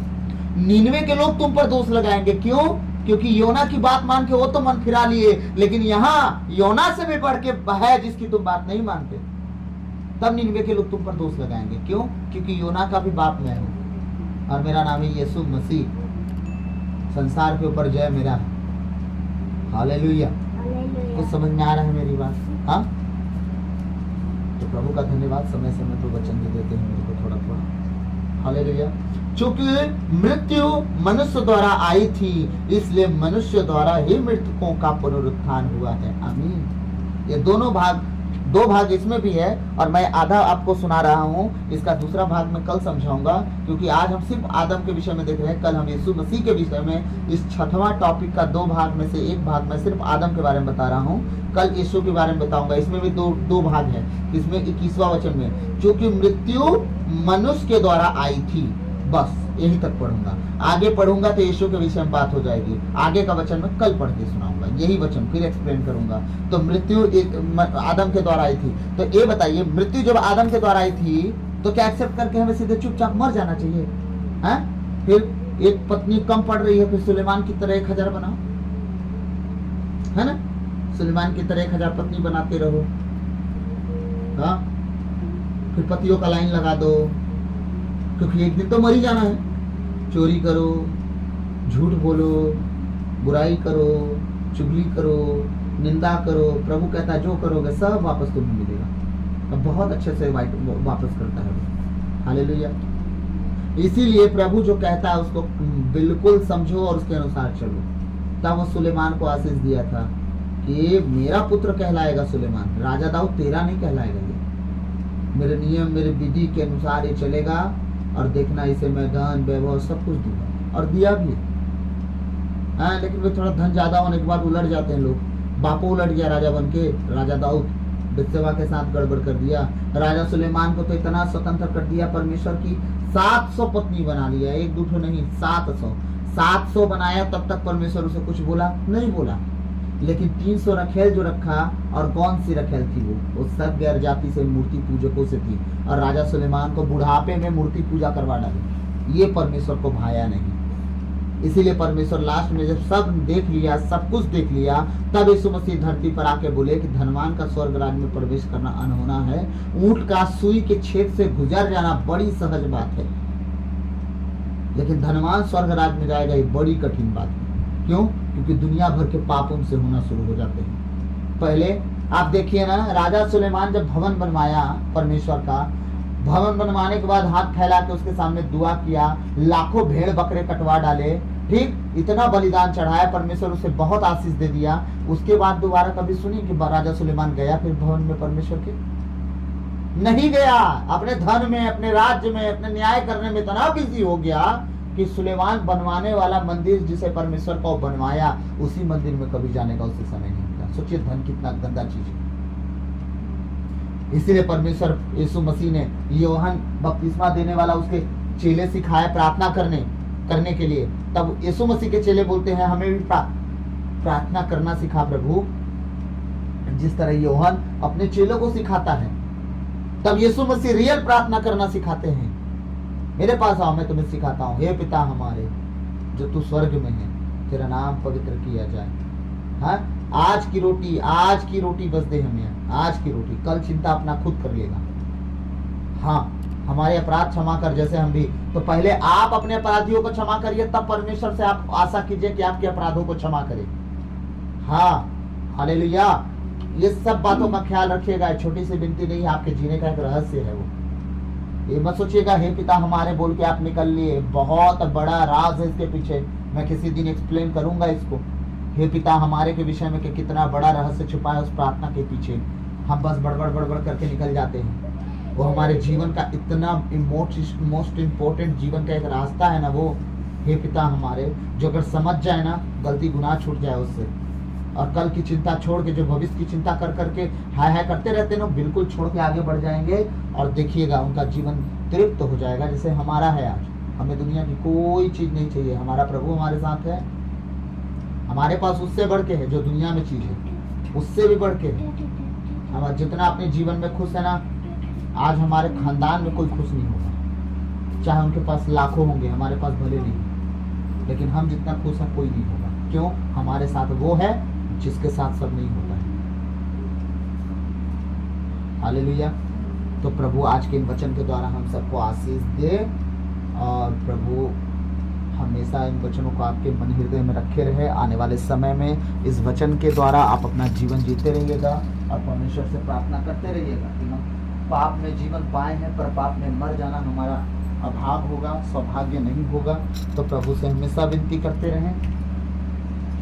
Speaker 1: नीनवे के लोग तुम पर दोष लगाएंगे। क्यों? क्योंकि योना की बात मान के वो तो मन फिरा लिए, लेकिन यहाँ योना से भी बढ़ के है जिसकी तुम बात नहीं मानते, तब नीनवे के लोग तुम पर दोष लगाएंगे। क्यों? क्योंकि योना का भी बाप मैं हूं और मेरा नाम है यीशु मसीह। संसार के ऊपर जय मेरा। हालेलुया। कुछ समझ में आ रहा है मेरी बात? हाँ, तो प्रभु का धन्यवाद, समय समय पर वचन भी देते हैं मेरे को थोड़ा थोड़ा। हालेलुया। चूंकि मृत्यु मनुष्य द्वारा आई थी, इसलिए मनुष्य द्वारा ही मृतकों का पुनरुत्थान हुआ है। आमीन। ये दो भाग इसमें भी है, और मैं आधा आपको सुना रहा हूँ, इसका दूसरा भाग मैं कल समझाऊंगा, क्योंकि आज हम सिर्फ आदम के विषय में देख रहे हैं। कल हम यीशु मसीह के विषय में, इस 6वां टॉपिक का 2 भाग में से एक भाग में सिर्फ आदम के बारे में बता रहा हूँ, कल यीशु के बारे में बताऊंगा। इसमें भी दो भाग है। इसमें 21वां वचन में, क्योंकि मृत्यु मनुष्य के द्वारा आई थी, बस यही तक पढ़ूंगा। आगे पढ़ूंगा तो यीशु के विषय में बात हो जाएगी। आगे का वचन मैं कल पढ़ के सुनाऊंगा, यही वचन फिर एक्सप्लेन करूंगा। तो मृत्यु आदम के द्वारा आई थी। तो ये बताइए, मृत्यु जब आदम के द्वारा आई थी तो क्या एक्सेप्ट करके हमें सीधे चुपचाप मर जाना चाहिए? हैं? फिर एक पत्नी कम पड़ रही है, फिर सुलेमान की तरह 1000 बनाओ, है ना? सुलेमान की तरह 1000 पत्नी बनाते रहो। हाँ, फिर पतियों का लाइन लगा दो, क्योंकि एक दिन तो मर ही जाना है। चोरी करो, झूठ बोलो, बुराई करो, चुगली करो, निंदा करो, प्रभु कहता है जो करोगे सब वापस तुम्हें मिलेगा। अब बहुत अच्छे से वापस करता है। हालेलुया। इसीलिए प्रभु जो कहता है उसको बिल्कुल समझो और उसके अनुसार चलो। तब वो सुलेमान को आशीष दिया था कि मेरा पुत्र कहलाएगा सुलेमान, राजा दाऊद तेरा नहीं कहलाएगा। ये मेरे नियम, मेरे विधि के अनुसार ये चलेगा, और देखना इसे मैं धन वैभव सब कुछ दूंगा, और दिया भी। हाँ, लेकिन वे थोड़ा धन ज्यादा होने के बाद उलट जाते हैं लोग। बापो उलट गया राजा बन के, राजा दाऊद बित्सेबा के साथ गड़बड़ कर दिया। राजा सुलेमान को तो इतना स्वतंत्र कर दिया परमेश्वर की, 700 पत्नी बना लिया, 1-2 नहीं 700 बनाया। तब तक परमेश्वर उसे कुछ बोला नहीं बोला, लेकिन 300 रखेल जो रखा, और कौन सी रखेल थी वो सब गैर जाति से, मूर्ति पूजकों से थी, और राजा सुलेमान को बुढ़ापे में मूर्ति पूजा करवा डाली। ये परमेश्वर को भाया नहीं। इसीलिए परमेश्वर लास्ट में जब सब देख लिया, सब कुछ देख लिया, तब यीशु मसीह धरती पर आके बोले कि धनवान का स्वर्ग राज में प्रवेश करना अनहोना है, ऊंट का सुई के छेद से गुजर जाना बड़ी सहज बात है, लेकिन धनवान स्वर्ग राज में जाएगा ये बड़ी कठिन बात है। क्यों? क्योंकि दुनिया भर के पाप उनसे होना शुरू हो जाते हैं। पहले आप देखिए ना, राजा सुलेमान जब भवन बनवाया परमेश्वर का, भवन बनवाने के बाद हाथ फैला के उसके सामने दुआ किया, लाखों भेड़ बकरे कटवा डाले, ठीक, इतना बलिदान चढ़ाया, परमेश्वर उसे बहुत आशीष दे दिया। उसके बाद दोबारा कभी सुनी कि राजा सुलेमान गया फिर भवन में परमेश्वर के? नहीं गया। अपने धन में, अपने राज्य में, अपने न्याय करने में इतना बिजी हो गया कि सुलेमान बनवाने वाला मंदिर जिसे परमेश्वर को बनवाया, उसी मंदिर में कभी जाने का उसे समय नहीं मिला। सोचिए धन कितना गंदा चीज है। इसीलिए परमेश्वर यीशु मसीह ने यूहन्ना बपतिस्मा देने वाला उसके चेले सिखाया प्रार्थना करने के लिए। तब यीशु मसीह के चेले बोलते हैं हमें भी प्रार्थना करना सिखा प्रभु, जिस तरह यूहन्ना अपने चेलों को सिखाता है। तब यीशु मसीह रियल प्रार्थना करना सिखाते हैं। मेरे पास आओ, मैं तुम्हें सिखाता हूँ। हे पिता हमारे जो तू स्वर्ग में है, तेरा नाम पवित्र किया जाए। हाँ, आज की रोटी बस दे हमें, आज की रोटी, कल चिंता अपना खुद कर लेगा। हाँ, हमारे अपराध क्षमा कर जैसे हम भी। तो पहले आप अपने अपराधियों को क्षमा करिए, तब परमेश्वर से आप आशा कीजिए कि आपके अपराधों को क्षमा करे। हाँ, हालेलुया। ये सब बातों का ख्याल रखिएगा। छोटी सी विनती नहीं है, आपके जीने का एक रहस्य है वो। ये मत सोचिएगा हे पिता हमारे बोल के आप निकल लिए, बहुत बड़ा राज है इसके पीछे। मैं किसी दिन एक्सप्लेन करूंगा इसको, हे पिता हमारे के विषय में कि कितना बड़ा रहस्य छुपा है उस प्रार्थना के पीछे। हम बस बड़बड़ बड़बड़ करके निकल जाते हैं। वो हमारे जीवन का इतना मोस्ट इम्पोर्टेंट जीवन का एक रास्ता है ना वो, हे पिता हमारे, जो अगर समझ जाए ना, गलती गुनाह छूट जाए उससे। और कल की चिंता छोड़ के जो भविष्य की चिंता कर करके हाय हाय करते रहते हैं ना, बिल्कुल छोड़ के आगे बढ़ जाएंगे और देखिएगा उनका जीवन तृप्त हो जाएगा जैसे हमारा है आज। हमें दुनिया की कोई चीज नहीं चाहिए, हमारा प्रभु हमारे साथ है। हमारे पास उससे बढ़ के है जो दुनिया में चीज है, उससे भी बढ़ के है। हम जितना अपने जीवन में खुश है ना, आज हमारे खानदान में कोई खुश नहीं होगा, चाहे उनके पास लाखों होंगे, हमारे पास भले नहीं, लेकिन हम जितना खुश हैं कोई नहीं होगा। क्यों? हमारे साथ वो है जिसके साथ सब नहीं होता है। हालेलुया। तो प्रभु आज के इन वचन के द्वारा हम सबको आशीष दे, और प्रभु हमेशा इन वचनों को आपके मन हृदय में रखे रहे। आने वाले समय में इस वचन के द्वारा आप अपना जीवन जीते रहिएगा और परमेश्वर से प्रार्थना करते रहिएगा कि हम पाप में जीवन पाए हैं, पर पाप में मर जाना हमारा अभाव होगा, सौभाग्य नहीं होगा। तो प्रभु से हमेशा विनती करते रहें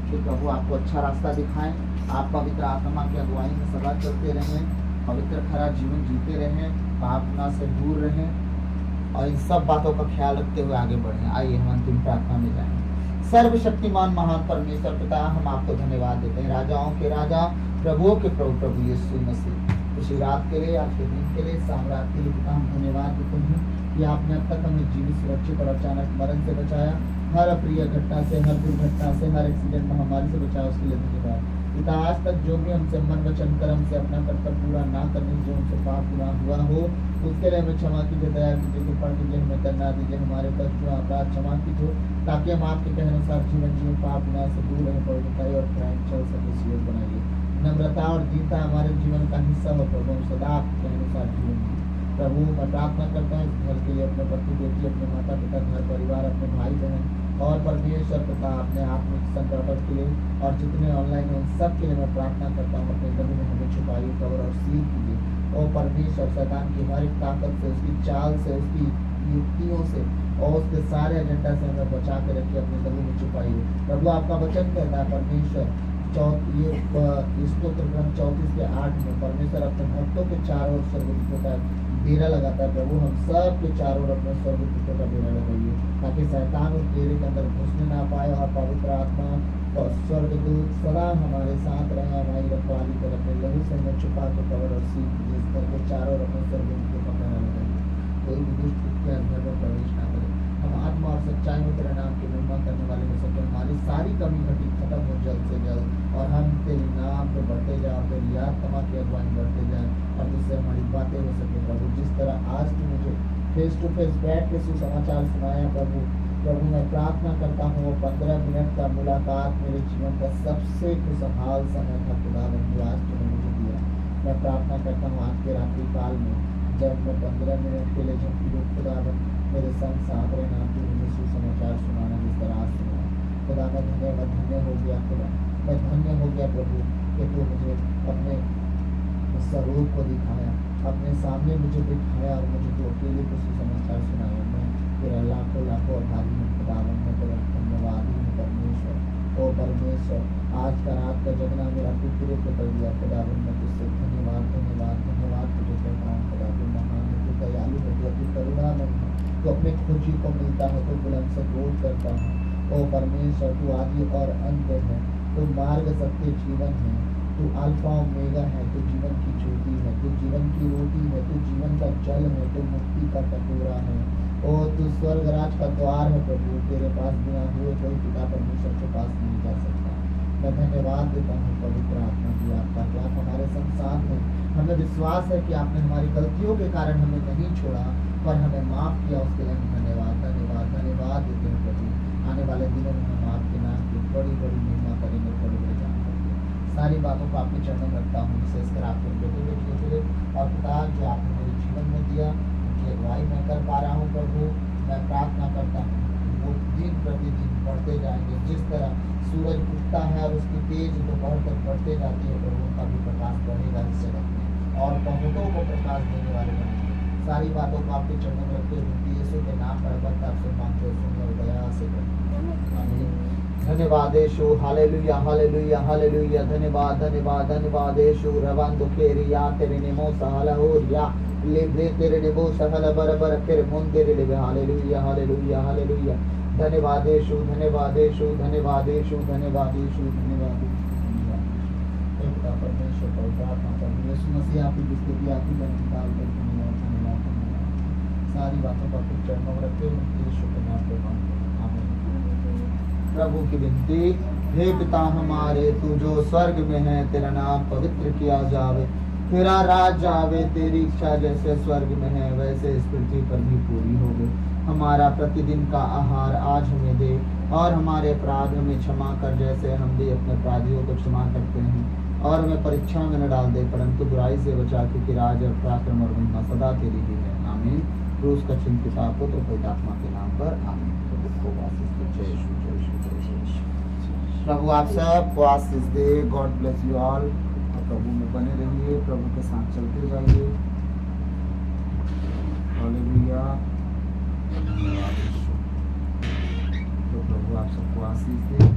Speaker 1: कि प्रभु आपको अच्छा रास्ता दिखाएं, आप पवित्र आत्मा की अगुवाई में सदा चलते रहें, पवित्र खरा जीवन जीते रहें, पाप से दूर रहें और इन सब बातों का ख्याल रखते हुए आगे बढ़ें। आइए हम अंतिम प्रार्थना में जाएं। सर्वशक्तिमान महान परमेश्वर पिता, हम आपको धन्यवाद देते हैं, राजाओं के राजा, प्रभुओं के प्रभु, प्रभु यीशु मसीह। इसी रात के लिए, आज के दिन के लिए, साम्राज्य के लिए पिता हम धन्यवाद देते हैं कि आपने अब तक हमें जीवित, सुरक्षित और अचानक मरण से बचाया। हर अप्रिय घटना से, हर दुर्घटना से, हर एक्सीडेंट महामारी से बचाया, उसके लिए धन्यवाद पिता। आज तक जो भी हमसे मन वचन कर्म से अपना कर्तव्य पूरा ना करने जो हमसे पाप पूरा हुआ हो, उसके लिए हमें क्षमा कीजिए, दया कीजिए, कृपा कीजिए, हमें करना दीजिए, हमारे कष्ट अपराध क्षमा कीजिए, ताकि हम आपके कहने अनुसार जीवन जीवन, पाप गुनाह से दूर रहें, पवित्रता और प्राण चल सके, सीध बनाइए। नम्रता और दीनता हमारे जीवन का हिस्सा हो प्रभु, हम सदा आपके कहने अनुसार जीवन जिए। प्रभु मैं प्रार्थना करता हूँ इस घर के लिए, अपने पति बेटी, अपने माता पिता, घर परिवार, अपने भाई बहन और परमेश्वर पिता अपने आत्मिक संकल्प के लिए और जितने ऑनलाइन हैं सब के लिए मैं प्रार्थना करता हूँ। अपने गले में हमें छुपाइए, कवर और सील कीजिए। और परमेश्वर शैतान की हर एक ताकत से, उसकी चाल से, उसकी युक्तियों से और उसके सारे एजेंडा से हमें बचा के रखिए, अपने गले में छुपाइए। प्रभु आपका वचन कहता है परमेश्वर स्तोत्र ग्रंथ 34 के 8 में परमेश्वर अपने भक्तों के चारों ओर स्वर्गदूतों का डेरा लगाता है। प्रभु हम सब के चारों ओर अपने स्वर्गदूतों का डेरा लगाइए, ताकि शैतान उस डेरे के अंदर घुसने ना पाए और पवित्र आत्मा और स्वर्गदूत सदा हमारे साथ रहे, हमारी रखवाली कर अपने लहू से हमें छुपा के कवर और सीख जिस घर के चारों ओर अपने स्वर्गदूतों का डेरा लगाइए। कोई भी दुष्ट के घर में प्रवेश ना करे। हम आत्मा और सच्चाई में तेरे नाम की महिमा करने वाले हो सके, हमारी सारी कमी घटी खत्म हो जल्द से जल्द, और हम तेरे नाम पे बढ़ते जाए, तेरी आत्मा की अगुवाई बढ़ते जाए, और जिससे हमारी बातें हो सके। प्रभु जिस तरह आज तू मुझे फेस टू फेस बैठ के सुसमाचार सुनाया प्रभु मैं प्रार्थना करता हूँ 15 मिनट का मुलाकात मेरे जीवन का सबसे खुशहाल समय था खुदावन जो आज तूने मुझे दिया। मैं प्रार्थना करता हूँ आज के रात्रि काल में जब मैं 15 मिनट के लिए जब खुदावन मेरे संग साथ रहना, तू मुझे सुसमाचार सुनाना जिस तरह आज सुना। खुदा मैं धन्य हो गया, खुदा मैं धन्य हो गया प्रभु कि तू मुझे अपने स्वरूप को दिखाया, अपने सामने मुझे दिखाया और मुझे जो अकेले को सुसमाचार सुनाया। मैं तेरा लाखों लाखों आभारी हूँ खुदावन, मैं तेरा धन्यवादी हूँ परमेश्वर। ओ परमेश्वर आज का रात का जगना मेरा तू पूरे को कर दिया खुदावन, मैं तुझसे धन्यवाद धन्यवाद धन्यवाद तुझे कहता हूँ खुदा। तू महान है, तू दयालु है, तू करुणामय है, तो अपने खोजी को मिलता है, तो बुलंद से बोल करता है। ओ परमेश्वर तू आदि और अंत है, तू मार्ग सत्य जीवन है, तू अल्फा ओमेगा है, तू जीवन की ज्योति है, तू जीवन की रोटी है, तू जीवन का जल है, तू मुक्ति का कटोरा है। ओ तू स्वर्ग राज का द्वार है प्रभु, तेरे पास बिना हुए कोई पिता परमेश्वर के पास नहीं जा सकता। मैं धन्यवाद देता हूँ पवित्र आत्मा की आपका कि आप हमारे संसार में, हमें विश्वास है कि आपने हमारी गलतियों के कारण हमें नहीं छोड़ा पर हमें माफ किया, उसके लिए हम धन्यवाद धन्यवाद धन्यवाद देते हैं प्रभु। आने वाले दिनों में हम आपके नाम की बड़ी बड़ी महिमा करेंगे, बड़े बड़े काम करेंगे। सारी बातों को आपके चरणों में रखता हूँ, विशेषकर आपके बेटे बेटियों के लिए और पिता जो आपने मेरे जीवन में दिया, जिसकी अगुवाई मैं कर पा रहा हूँ प्रभु, मैं प्रार्थना करता हूँ वो दिन प्रतिदिन बढ़ते जाएंगे। जिस तरह सूरज उगता है और उसकी तेज दोपहर तक बढ़ते जाती है, प्रभु उनका भी प्रकाश बढ़ेगा इस जगत में और बहुतों को प्रकाश देने वाले बनेंगे। सारी बातों को आपके चरणों में रखते हुए यीशु के नाम पर बता आपसे मांगते सुंदर दया से आमीन। धन्यवाद यीशु, हालेलुया हालेलुया हालेलुया। धन्यवाद धन्यवाद धन्यवाद यीशु। रवान दुखेरिया तेरे नेमो सहला हो या ले तेरे नेमो सहला बरबर तेरे मुन तेरे ले। Hallelujah hallelujah hallelujah. धन्यवाद यीशु धन्यवाद यीशु धन्यवाद यीशु धन्यवाद यीशु धन्यवाद पिता परमेश्वर का प्रार्थना करते यीशु मसीह आपकी स्तुति आपकी निकाल कर धन्यवाद। सारी बातों पर कुछ चरणों में रखते हुए यीशु के नाम पे आमीन। प्रभु की विनती, हे पिता हमारे तू जो स्वर्ग में है, तेरा नाम पवित्र किया जावे, तेरा राज आवे, तेरी इच्छा जैसे स्वर्ग में है वैसे इस पृथ्वी पर भी पूरी हो गई। हमारा प्रतिदिन का आहार आज हमें दे और हमारे अपराध हमें क्षमा कर जैसे हम भी अपने अपराधियों को क्षमा करते हैं, और हमें परीक्षा में न डाल दे परंतु बुराई से बचा, क्योंकि राज और पराक्रम और महिमा सदा तेरी ही है। आमीन। क्रूस का चिन्ह पिता पुत्र पवित्र आत्मा के नाम पर आमीन। प्रभु आप सबको आशीष दे। God bless you all. प्रभु में बने रहिए, प्रभु के साथ चलते जाइए। हालेलुया। तो प्रभु आप सबको आशीष दे।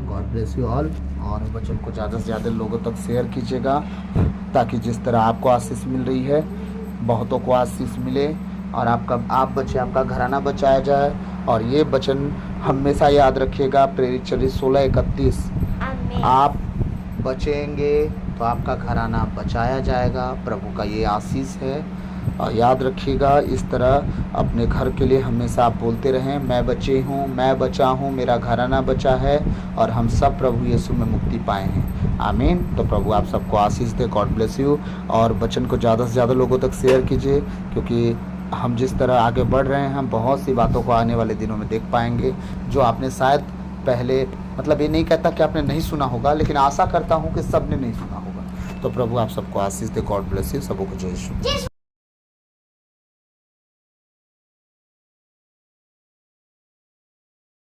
Speaker 1: God bless you all. और वचन को ज़्यादा से ज़्यादा लोगों तक शेयर कीजिएगा, ताकि जिस तरह आपको आशीष मिल रही है बहुतों को आशीष मिले और आप बचे, आपका घराना बचाया जाए। और ये वचन हमेशा याद रखिएगा, प्रेरित चरित्र 16:31, आप बचेंगे तो आपका घराना बचाया जाएगा। प्रभु का ये आशीष है और याद रखिएगा, इस तरह अपने घर के लिए हमेशा आप बोलते रहें, मैं बची हूँ, मैं बचा हूँ, मेरा घराना बचा है और हम सब प्रभु यीशु में मुक्ति पाए हैं। आमीन। तो प्रभु आप सबको आशीष दे। God bless you. और वचन को ज़्यादा से ज़्यादा लोगों तक शेयर कीजिए, क्योंकि हम जिस तरह आगे बढ़ रहे हैं हम बहुत सी बातों को आने वाले दिनों में देख पाएंगे जो आपने शायद पहले, मतलब ये नहीं कहता कि आपने नहीं सुना होगा, लेकिन आशा करता हूँ कि सब ने नहीं सुना होगा। तो प्रभु आप सबको आशीष दे। God bless you. सबको जय यीशु।